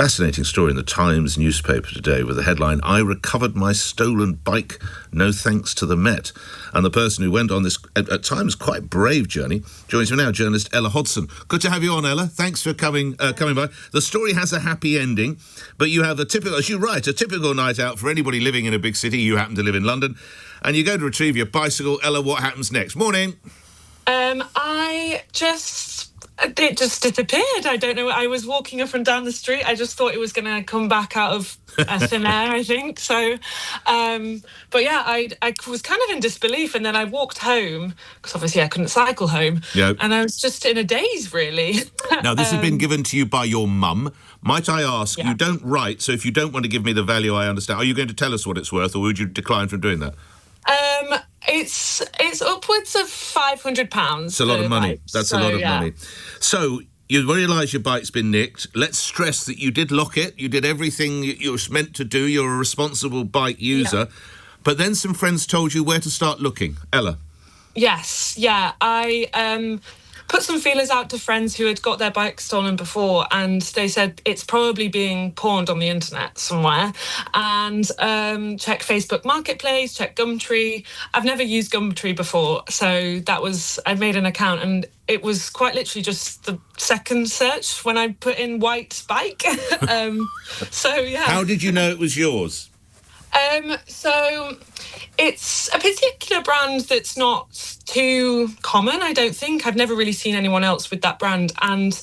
Fascinating story in the Times newspaper today with the headline, "I recovered my stolen bike, no thanks to the Met." And the person who went on this, at times, quite brave journey joins me now, journalist Ella Hodson. Good to have you on, Ella. Thanks for coming by. The story has a happy ending, but you have a typical, as you write, a typical night out for anybody living in a big city. You happen to live in London, and you go to retrieve your bicycle. Ella, what happens next? Morning. It just disappeared. I don't know. I was walking up and down the street. I just thought it was going to come back out of thin air, I think. So, but yeah, I was kind of in disbelief. And then I walked home, because obviously I couldn't cycle home. Yep. And I was just in a daze, really. Now, this has been given to you by your mum. Might I ask, you don't write, so if you don't want to give me the value, I understand. Are you going to tell us what it's worth, or would you decline from doing that? It's upwards of £500. It's a lot of money. That's a lot of money. So you realise your bike's been nicked. Let's stress that you did lock it. You did everything you were meant to do. You're a responsible bike user. Yeah. But then some friends told you where to start looking. Ella? Yes, yeah. I put some feelers out to friends who had got their bike stolen before, and they said it's probably being pawned on the internet somewhere. And check Facebook Marketplace, check Gumtree. I've never used Gumtree before, so I made an account, and it was quite literally just the second search when I put in white bike. So, yeah. How did you know it was yours? So it's a particular brand that's not too common, I don't think. I've never really seen anyone else with that brand. And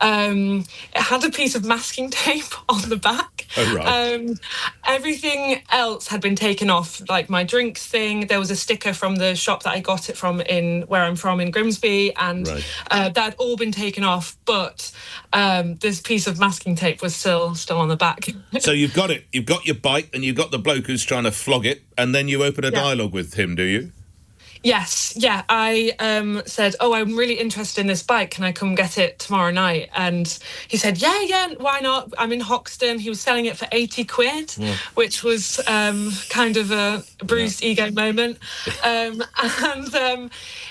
it had a piece of masking tape on the back. Oh, right. Everything else had been taken off, like my drinks thing. There was a sticker from the shop that I got it from where I'm from in Grimsby, and that had all been taken off. But this piece of masking tape was still on the back. So you've got it. You've got your bike, and you've got the bloke who's trying to flog it, and then you open a dialogue with him, do you? Yes, yeah. I said, I'm really interested in this bike. Can I come get it tomorrow night? And he said, yeah, why not? I'm in Hoxton. He was selling it for 80 quid, which was kind of a bruised ego moment. And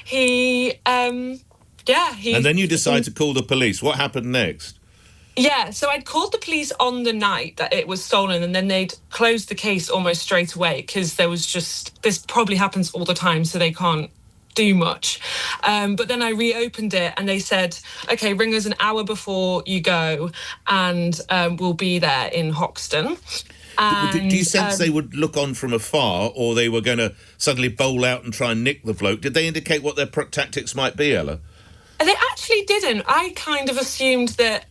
he... And then you decide to call the police. What happened next? Yeah, so I'd called the police on the night that it was stolen, and then they'd closed the case almost straight away, because there was this probably happens all the time, so they can't do much. But then I reopened it, and they said, OK, ring us an hour before you go, and we'll be there in Hoxton. And, do you sense they would look on from afar, or they were going to suddenly bowl out and try and nick the bloke? Did they indicate what their tactics might be, Ella? They actually didn't. I kind of assumed that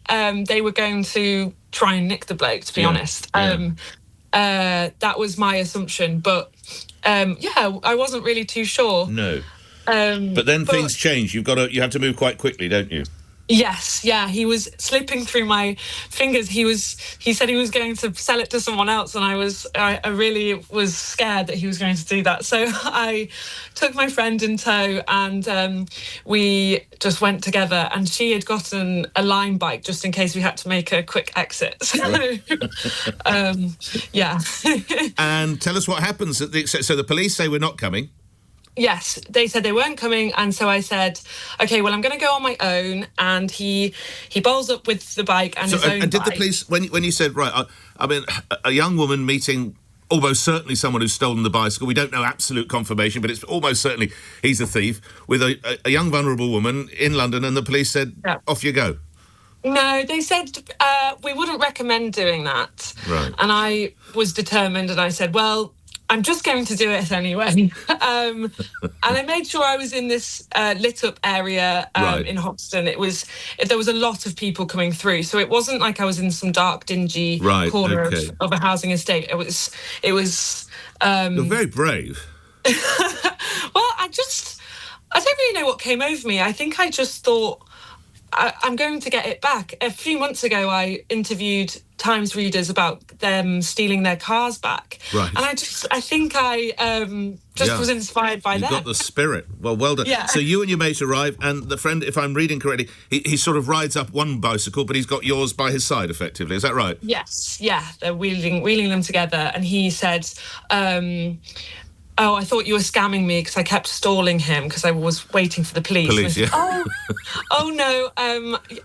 they were going to try and nick the bloke, to be honest. That was my assumption. But, I wasn't really too sure. No. But then things change. You have to move quite quickly, don't you? Yes, yeah. He was slipping through my fingers. He said he was going to sell it to someone else, and I really was scared that he was going to do that. So I took my friend in tow, and we just went together. And she had gotten a Lime bike just in case we had to make a quick exit. So, yeah. And tell us what happens. So the police say we're not coming. Yes, they said they weren't coming, and so I said, OK, well, I'm going to go on my own. And he bowls up with the bike and his own and did bike. the police, when you said, right, I mean, a young woman meeting almost certainly someone who's stolen the bicycle, we don't know absolute confirmation, but it's almost certainly he's a thief, with a young vulnerable woman in London, and the police said, off you go. No, they said we wouldn't recommend doing that. Right. And I was determined, and I said, well, I'm just going to do it anyway. And I made sure I was in this lit-up area in Hoxton. There was a lot of people coming through, so it wasn't like I was in some dark, dingy corner of a housing estate. It was. You're very brave. Well, I don't really know what came over me. I think I just thought, I'm going to get it back. A few months ago, I interviewed Times readers about them stealing their cars back. Right. And I think I was inspired by that. You've got the spirit. Well done. Yeah. So you and your mate arrive, and the friend, if I'm reading correctly, he sort of rides up one bicycle, but he's got yours by his side, effectively. Is that right? Yes, yeah. They're wheeling them together. And he said, oh, I thought you were scamming me because I kept stalling him because I was waiting for the police. Police, said, yeah. oh no,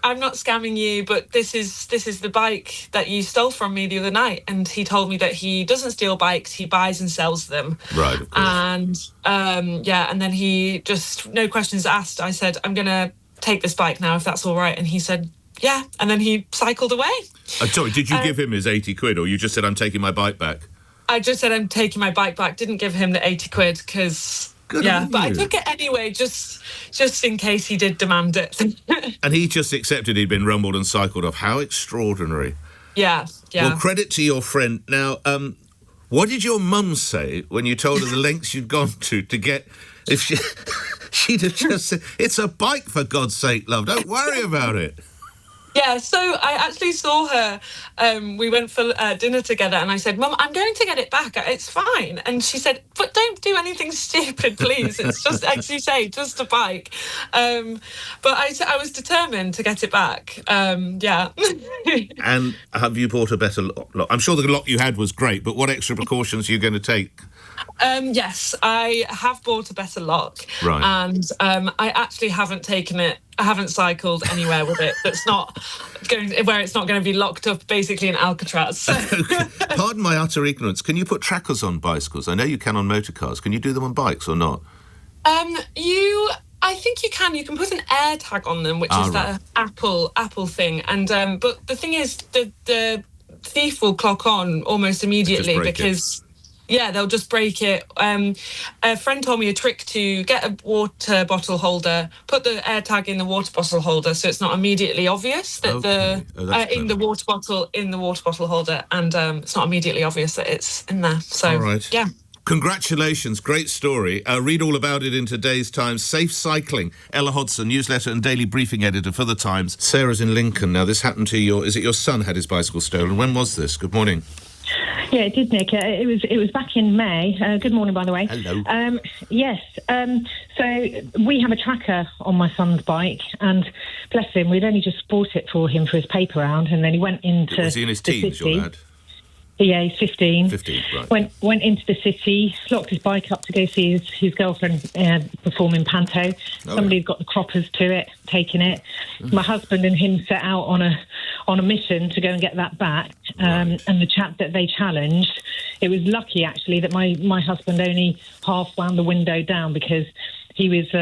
I'm not scamming you, but this is the bike that you stole from me the other night. And he told me that he doesn't steal bikes, he buys and sells them. Right, of course. And and then he just, no questions asked, I said, I'm going to take this bike now if that's all right. And he said, yeah, and then he cycled away. Sorry, did you give him his 80 quid, or you just said, I'm taking my bike back? I just said I'm taking my bike back. Didn't give him the 80 quid because, but I took it anyway, just in case he did demand it. And he just accepted he'd been rumbled and cycled off. How extraordinary. Yeah. Well, credit to your friend. Now, what did your mum say when you told her the lengths you'd gone to get... If she'd have just said, it's a bike, for God's sake, love, don't worry about it. Yeah, so I actually saw her. We went for dinner together, and I said, Mum, I'm going to get it back. It's fine. And she said, but don't do anything stupid, please. It's just, as you say, just a bike. But I was determined to get it back. Yeah. And have you bought a better lock? I'm sure the lock you had was great, but what extra precautions are you going to take? Yes, I have bought a better lock. Right. And I actually haven't taken it. I haven't cycled anywhere with it that's not going where it's not going to be locked up, basically in Alcatraz. Okay. Pardon my utter ignorance. Can you put trackers on bicycles? I know you can on motor cars. Can you do them on bikes or not? I think you can. You can put an air tag on them, which is that Apple thing. And but the thing is, the thief will clock on almost immediately because. Yeah, they'll just break it. A friend told me a trick to get a water bottle holder, put the air tag in the water bottle holder, so it's not immediately obvious that in the water bottle holder, and it's not immediately obvious that it's in there. So, all right. Yeah. Congratulations, great story. Read all about it in today's Times. Safe cycling. Ella Hodson, newsletter and daily briefing editor for the Times. Sarah's in Lincoln. Now, this happened to is it your son had his bicycle stolen? When was this? Good morning. Yeah, it did, Nick. It was back in May. Good morning, by the way. Hello. Yes. So we have a tracker on my son's bike, and bless him, we'd only just bought it for him for his paper round, and then he went into Was he in his teens, your lad? Yeah, he's 15. 15, right. Went into the city, locked his bike up to go see his girlfriend perform in Panto. Somebody's got the croppers to it, taking it. My husband and him set out on a mission to go and get that back. And the chap that they challenged, it was lucky actually that my husband only half wound the window down because he was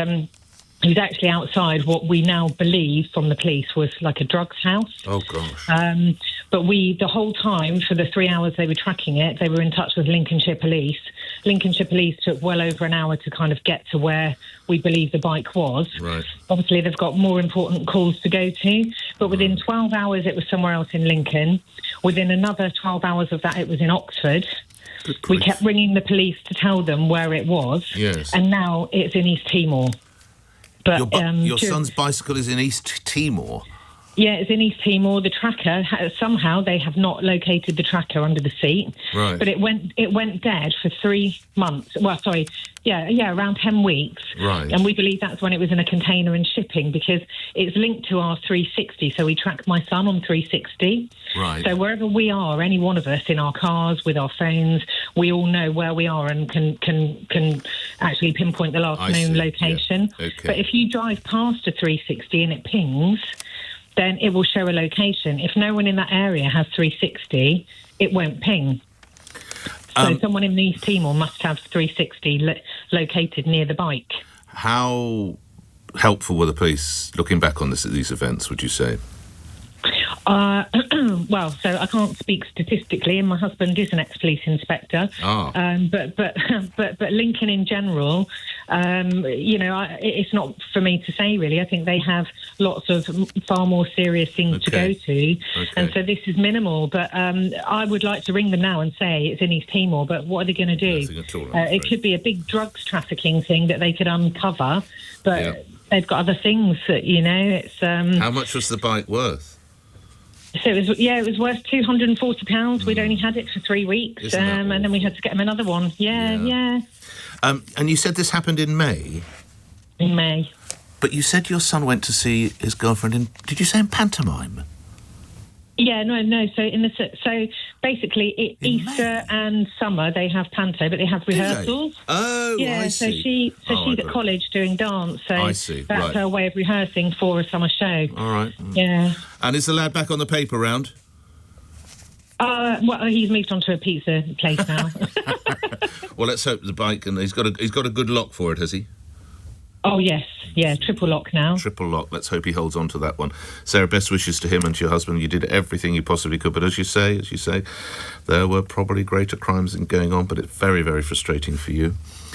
actually outside what we now believe from the police was like a drugs house. Oh, gosh. But the whole time, for the 3 hours they were tracking it, they were in touch with Lincolnshire Police. Lincolnshire Police took well over an hour to kind of get to where we believe the bike was. Right. Obviously, they've got more important calls to go to. But within 12 hours, it was somewhere else in Lincoln. Within another 12 hours of that, it was in Oxford. We kept ringing the police to tell them where it was. Yes. And now it's in East Timor. But your son's bicycle is in East Timor? Yeah, it's in East Timor. The tracker, somehow they have not located the tracker under the seat. Right. But it went dead for 3 months. Well, sorry, around 10 weeks. Right. And we believe that's when it was in a container and shipping because it's linked to our 360. So we track my son on 360. Right. So wherever we are, any one of us in our cars, with our phones, we all know where we are and can actually pinpoint the last known location. Yeah. Okay. But if you drive past a 360 and it pings, then it will show a location. If no one in that area has 360, it won't ping. So someone in East Timor must have 360 located near the bike. How helpful were the police looking back on these events, would you say? Well, so I can't speak statistically, and my husband is an ex-police inspector. But Lincoln in general, it's not for me to say really. I think they have lots of far more serious things to go to, and so this is minimal. But I would like to ring them now and say it's in East Timor. But what are they going to do? Nothing at all, it could be a big drugs trafficking thing that they could uncover, but they've got other things that It's how much was the bike worth? So it was worth £240. We'd only had it for 3 weeks, and then we had to get him another one. Yeah. And you said this happened in May? In May. But you said your son went to see his girlfriend did you say in pantomime? Yeah, no. So basically, Easter and summer they have panto, but they have rehearsals. Oh, yeah. I So see. she's at college doing dance. So I see. that's Right. her way of rehearsing for a summer show. All right. Yeah. And is the lad back on the paper round? Well, he's moved on to a pizza place now. Well, let's hope the bike, and he's got a good lock for it, has he? Oh yes, yeah, triple lock now. Triple lock. Let's hope he holds on to that one. Sarah, best wishes to him and to your husband. You did everything you possibly could, but as you say, there were probably greater crimes going on, but it's very, very frustrating for you.